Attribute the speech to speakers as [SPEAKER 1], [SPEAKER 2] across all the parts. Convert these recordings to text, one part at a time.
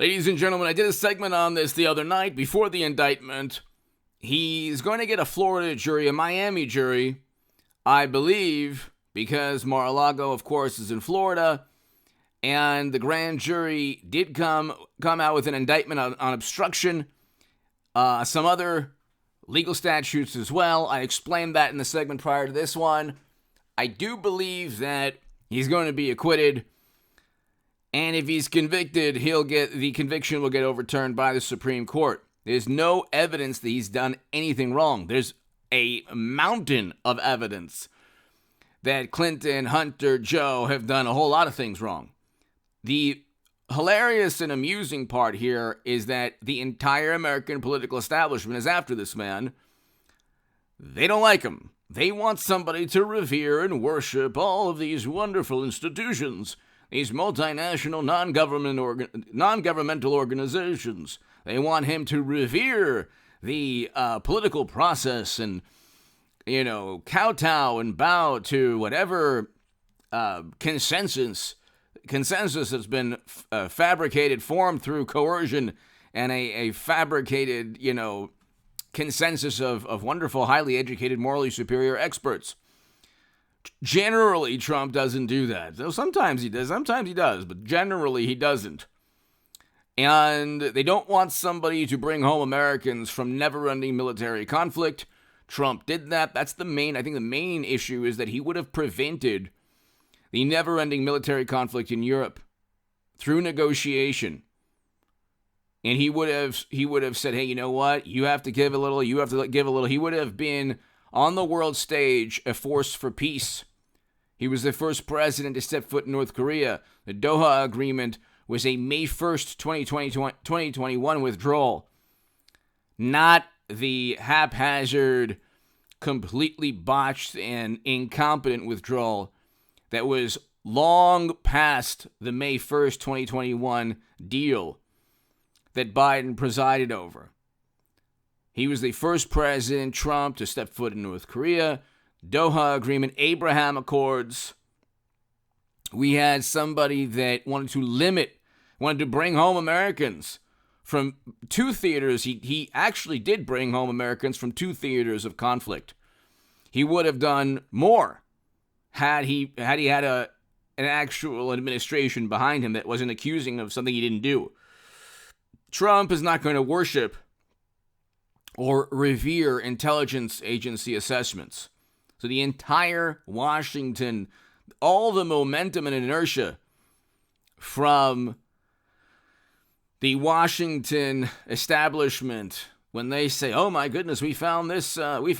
[SPEAKER 1] Ladies and gentlemen, I did a segment on this the other night before the indictment. He's going to get a Florida jury, a Miami jury, I believe, because Mar-a-Lago, of course, is in Florida, and the grand jury did come out with an indictment on obstruction, some other legal statutes as well. I explained that in the segment prior to this one. I do believe that he's going to be acquitted, and if he's convicted, the conviction will get overturned by the Supreme Court. There's no evidence that he's done anything wrong. There's a mountain of evidence that Clinton, Hunter, Joe have done a whole lot of things wrong. The hilarious and amusing part here is that the entire American political establishment is after this man. They don't like him. They want somebody to revere and worship all of these wonderful institutions, these multinational non-governmental organizations. They want him to revere the political process and, kowtow and bow to whatever consensus has been fabricated, formed through coercion and a fabricated, consensus of wonderful, highly educated, morally superior experts. Generally, Trump doesn't do that. So sometimes he does, but generally he doesn't. And they don't want somebody to bring home Americans from never-ending military conflict. Trump did that. I think the main issue is that he would have prevented the never-ending military conflict in Europe through negotiation. And he would have said, hey, you know what? You have to give a little, you have to give a little. He would have been on the world stage a force for peace. He was the first president to step foot in North Korea. The Doha Agreement was a May 1st, 2021 withdrawal, not the haphazard, completely botched and incompetent withdrawal that was long past the May 1st, 2021 deal that Biden presided over. He was the first President Trump to step foot in North Korea, Doha Agreement, Abraham Accords. We had somebody that wanted to bring home Americans from two theaters. He actually did bring home Americans from two theaters of conflict. He would have done more had he had an actual administration behind him that wasn't accusing him of something he didn't do. Trump is not going to worship or revere intelligence agency assessments. So the entire Washington, all the momentum and inertia from the Washington establishment, when they say, oh my goodness, we found this out, we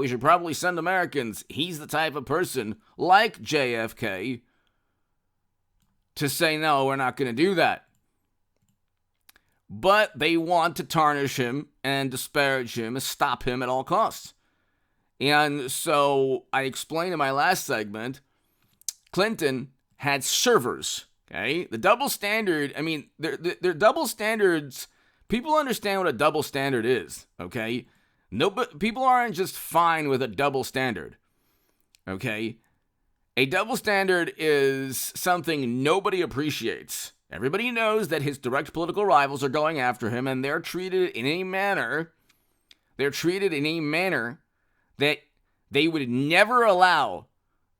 [SPEAKER 1] should probably send Americans. He's the type of person, like JFK, to say, no, we're not going to do that. But they want to tarnish him and disparage him and stop him at all costs. And so I explained in my last segment, Clinton had servers, okay? The double standard, they're double standards. People understand what a double standard is, okay? People aren't just fine with a double standard, okay? A double standard is something nobody appreciates. Everybody knows that his direct political rivals are going after him, and they're treated in a manner that they would never allow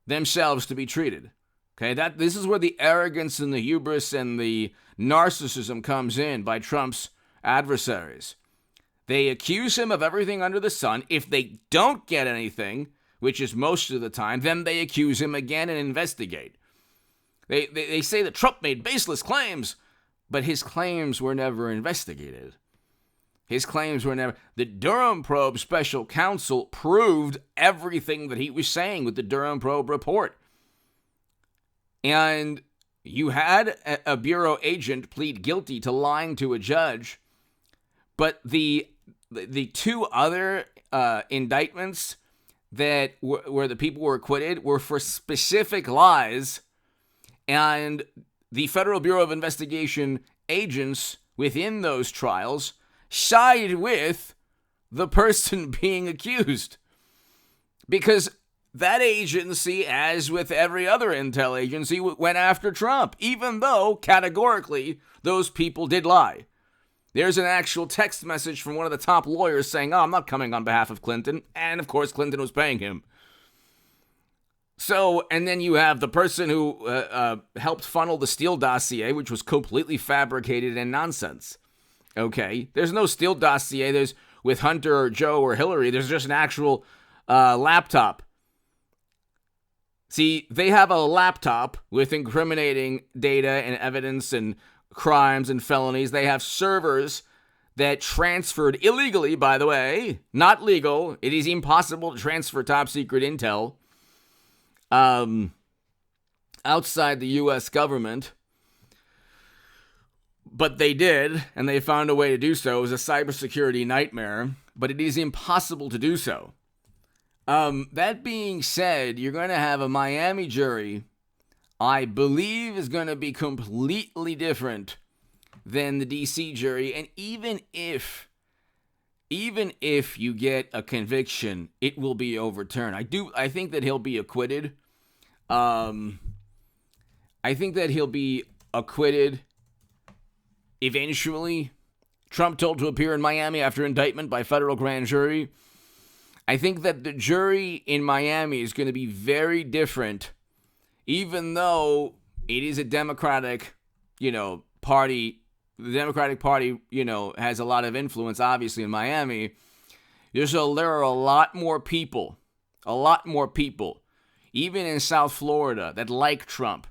[SPEAKER 1] themselves to be treated. Okay, this is where the arrogance and the hubris and the narcissism comes in by Trump's adversaries. They accuse him of everything under the sun. If they don't get anything, which is most of the time, then they accuse him again and investigate. They say that Trump made baseless claims, but his claims were never investigated. The Durham Probe special counsel proved everything that he was saying with the Durham Probe report. And you had a bureau agent plead guilty to lying to a judge, but the two other indictments that where the people were acquitted were for specific lies, and the Federal Bureau of Investigation agents within those trials sided with the person being accused. Because that agency, as with every other intel agency, went after Trump, even though categorically those people did lie. There's an actual text message from one of the top lawyers saying, I'm not coming on behalf of Clinton. And of course, Clinton was paying him. So, and then you have the person who helped funnel the Steele dossier, which was completely fabricated and nonsense. Okay, there's no Steele dossier. There's with Hunter or Joe or Hillary. There's just an actual laptop. See, they have a laptop with incriminating data and evidence and crimes and felonies. They have servers that transferred illegally, by the way, not legal. It is impossible to transfer top secret intel outside the U.S. government. But they did, and they found a way to do so. It was a cybersecurity nightmare, but it is impossible to do so. That being said, you're going to have a Miami jury, I believe, is going to be completely different than the D.C. jury. And even if you get a conviction, it will be overturned. I think that he'll be acquitted. I think that he'll be acquitted eventually. Trump told to appear in Miami after indictment by federal grand jury. I think that the jury in Miami is going to be very different, even though it is a Democratic, party. The Democratic Party, has a lot of influence, obviously, in Miami. There are a lot more people, even in South Florida, that like Trump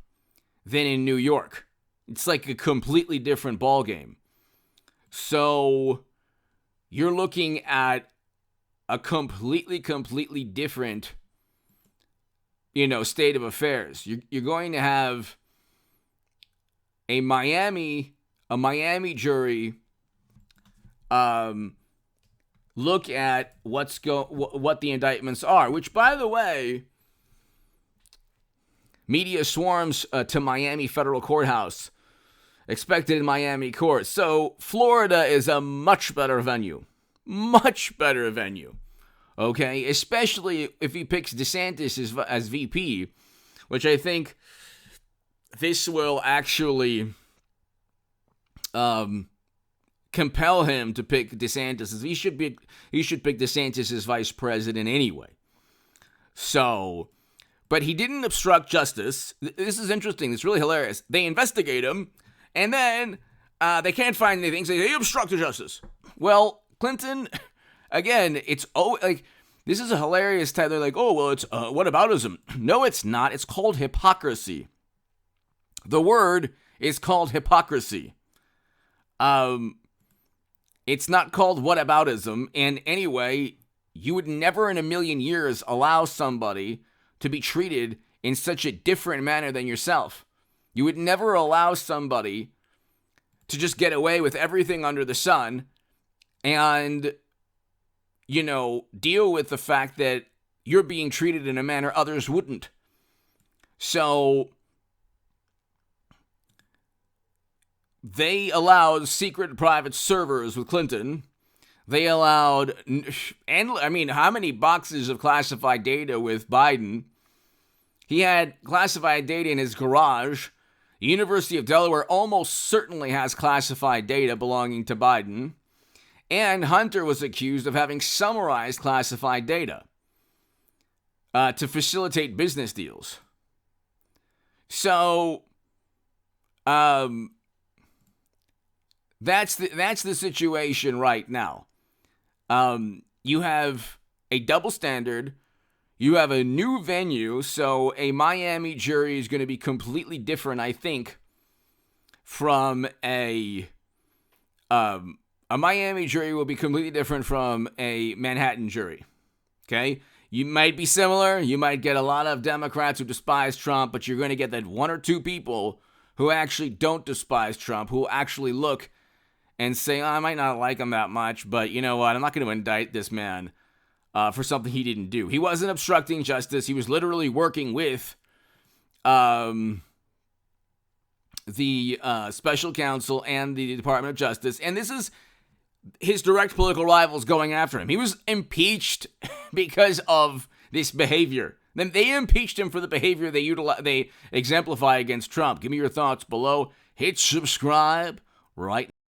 [SPEAKER 1] than in New York. It's like a completely different ballgame. So you're looking at a completely different, state of affairs. You're going to have a Miami jury look at what the indictments are, which, by the way, media swarms to Miami federal courthouse, expected in Miami court. So Florida is a much better venue. Okay, especially if he picks DeSantis as VP, which I think this will actually compel him to pick DeSantis. He should pick DeSantis as vice president anyway. So, but he didn't obstruct justice. This is interesting. It's really hilarious. They investigate him, and then they can't find anything. So he obstructed justice. Well, Clinton, again, this is a hilarious type. They're like, it's whataboutism. No, it's not. It's called hypocrisy. The word is called hypocrisy. It's not called whataboutism. And anyway, you would never in a million years allow somebody to be treated in such a different manner than yourself. You would never allow somebody to just get away with everything under the sun and, deal with the fact that you're being treated in a manner others wouldn't. So they allowed secret private servers with Clinton. They allowed, how many boxes of classified data with Biden? He had classified data in his garage. The University of Delaware almost certainly has classified data belonging to Biden. And Hunter was accused of having summarized classified data to facilitate business deals. So, that's the situation right now. You have a double standard. You have a new venue, so a Miami jury is going to be completely different, I think, from a Miami jury will be completely different from a Manhattan jury. Okay? You might be similar. You might get a lot of Democrats who despise Trump, but you're going to get that one or two people who actually don't despise Trump, who actually look and say, I might not like him that much, but you know what? I'm not going to indict this man for something he didn't do. He wasn't obstructing justice. He was literally working with the special counsel and the Department of Justice. And this is his direct political rivals going after him. He was impeached because of this behavior. Then they impeached him for the behavior they exemplify against Trump. Give me your thoughts below. Hit subscribe right